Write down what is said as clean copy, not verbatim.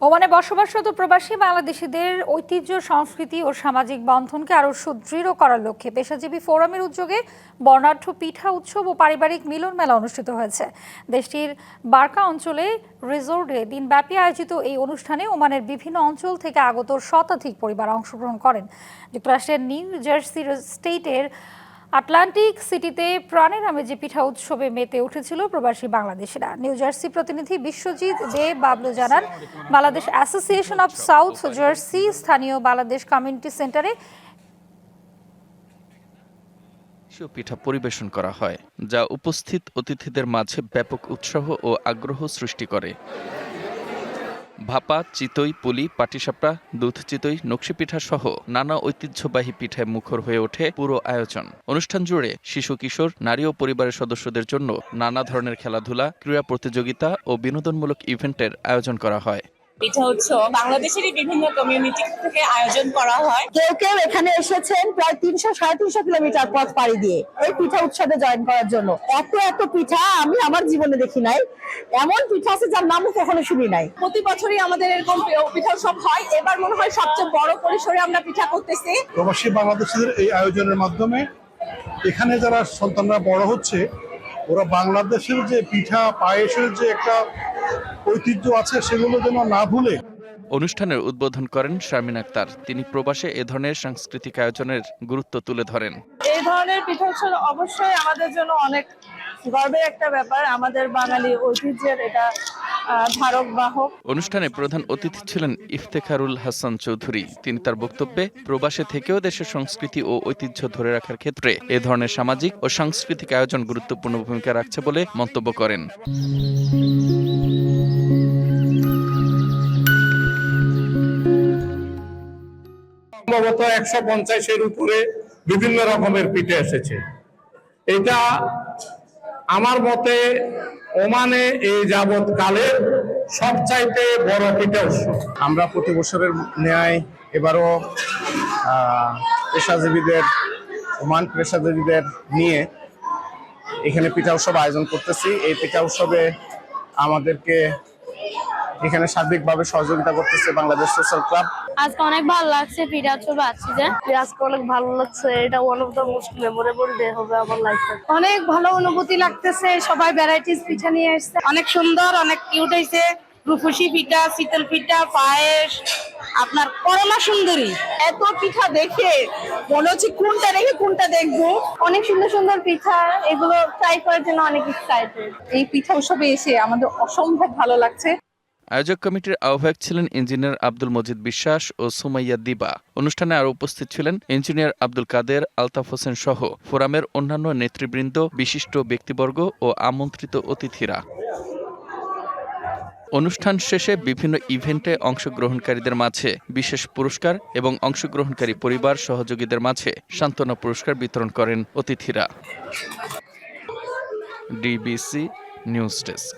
ওমানে বসবাসরত প্রবাসী বাংলাদেশিদের ঐতিহ্য, সংস্কৃতি ও সামাজিক বন্ধনকে আরও সুদৃঢ় করার লক্ষ্যে পেশাজীবী ফোরামের উদ্যোগে বর্ণাঢ্য পিঠা উৎসব ও পারিবারিক মিলন মেলা অনুষ্ঠিত হয়েছে। দেশটির বার্কা অঞ্চলে রিসোর্টে দিনব্যাপী আয়োজিত এই অনুষ্ঠানে ওমানের বিভিন্ন অঞ্চল থেকে আগত শতাধিক পরিবার অংশগ্রহণ করেন। যুক্তরাষ্ট্রের নিউ জার্সি স্টেটের আটলান্টিক সিটিতে প্রাণের আমেজে পিঠা উৎসবে মেতে উঠেছিল প্রবাসী বাংলাদেশিরা। নিউ জার্সি প্রতিনিধি বিশ্বজিৎ দে বাবলু জানান, Bangladesh association of south jersey স্থানীয় বাংলাদেশ কমিউনিটি সেন্টারে পিঠা পরিবেশন করা হয়, যা উপস্থিত অতিথিদের মাঝে ব্যাপক উৎসাহ ও আগ্রহ সৃষ্টি করে। ভাপা, চিতই, পুলি, পাটিসাপটা, দুধ চিতই, নকশি পিঠা সহ নানা ঐতিহ্যবাহী পিঠায় মুখর হয়ে ওঠে পুরো আয়োজন। অনুষ্ঠান জুড়ে শিশু, কিশোর, নারী ও পরিবারের সদস্যদের জন্য নানা ধরনের খেলাধুলা, ক্রীড়া প্রতিযোগিতা ও বিনোদনমূলক ইভেন্টের আয়োজন করা হয়। পিঠা উৎসব বাংলাদেশেরই বিভিন্ন কমিউনিটি থেকে আয়োজন করা হয়। কেউ কেউ এখানে এসেছেন প্রায় 300-350 কিলোমিটার পথ পাড়ি দিয়ে এই পিঠা উৎসবে জয়েন করার জন্য। এত পিঠা আমি আমার জীবনে দেখি নাই, এমন পিঠা আছে যার নামও কখনো শুনি নাই। প্রতি বছরই আমাদের এরকম পিঠা উৎসব হয়, এবার মনে হয় সবচেয়ে বড় পরিসরে আমরা পিঠা করতেছি। প্রবাসী বাংলাদেশিদের এই আয়োজনের মাধ্যমে এখানে যারা সন্তানরা বড় হচ্ছে, ওরা বাংলাদেশের যে পিঠা পায়েসের যে একটা ঐতিহ্য আছে সেগুলো যেন না ভুলে। অনুষ্ঠানের উদ্বোধন করেন শারমিন আক্তার। তিনি প্রবাসে এ ধরনের সাংস্কৃতিক আয়োজনের গুরুত্ব তুলে ধরেন। এই ধরনের পিঠা উৎসব অবশ্যই আমাদের জন্য অনেক গর্বের একটা ব্যাপার। আমাদের বাঙালি ঐতিহ্যের এটা ধারক বাহক। অনুষ্ঠানে প্রধান অতিথি ছিলেন ইফতেখারুল হাসান চৌধুরী। তিনি তার বক্তব্যে প্রবাসে থেকেও দেশের সংস্কৃতি ও ঐতিহ্য ধরে রাখার ক্ষেত্রে এ ধরনের সামাজিক ও সাংস্কৃতিক আয়োজন গুরুত্বপূর্ণ ভূমিকা রাখছে বলে মন্তব্য করেন। সম্ভবত 150-এর উপরে বিভিন্ন রকমের পিঠে এসেছে। এটা আমার মতে ওমানে এই যাবৎকালে সবচাইতে বড় পিঠা উৎসব। আমরা প্রতি বছরের ন্যায় এবারও ওমান পেশাজীবীদের নিয়ে এখানে পিঠা উৎসব আয়োজন করতেছি। এই পিঠা উৎসবে আমাদেরকে এখানে সার্বিকভাবে সহযোগিতা করতেছে বাংলাদেশ সোশ্যাল ক্লাব। আজকে অনেক ভালো লাগছে পিঠা উৎসব আছে যে আজকে অনেক ভালো লাগছে। এটা one of the most memorable day হবে আমার লাইফে। অনেক ভালো অনুভূতি লাগতেছে। সবাই ভ্যারাইটিস পিঠা নিয়ে এসেছে, অনেক সুন্দর, অনেক কিউট হয়েছে। রূপসী পিঠা, শীতল পিঠা, পায়েস, আপনার করলা সুন্দরী। এত পিঠা দেখে মনে হচ্ছে কোনটা রেখে কোনটা দেখবো। অনেক সুন্দর সুন্দর পিঠা, এগুলো ট্রাই করার জন্য অনেক এক্সাইটেড। এই পিঠা উৎসবে এসে আমাদের অসম্ভব ভালো লাগছে। আয়োজক কমিটির আহ্বায়ক ছিলেন ইঞ্জিনিয়ার আব্দুল মজিদ বিশ্বাস ও সুমাইয়া দিবা। অনুষ্ঠানে আরও উপস্থিত ছিলেন ইঞ্জিনিয়ার আব্দুল কাদের, আলতাফ হোসেন সহ ফোরামের অন্যান্য নেতৃবৃন্দ, বিশিষ্ট ব্যক্তিবর্গ ও আমন্ত্রিত অতিথিরা। অনুষ্ঠান শেষে বিভিন্ন ইভেন্টে অংশগ্রহণকারীদের মাঝে বিশেষ পুরস্কার এবং অংশগ্রহণকারী পরিবার সহযোগীদের মাঝে সান্ত্বনা পুরস্কার বিতরণ করেন অতিথিরা। DBC news desk.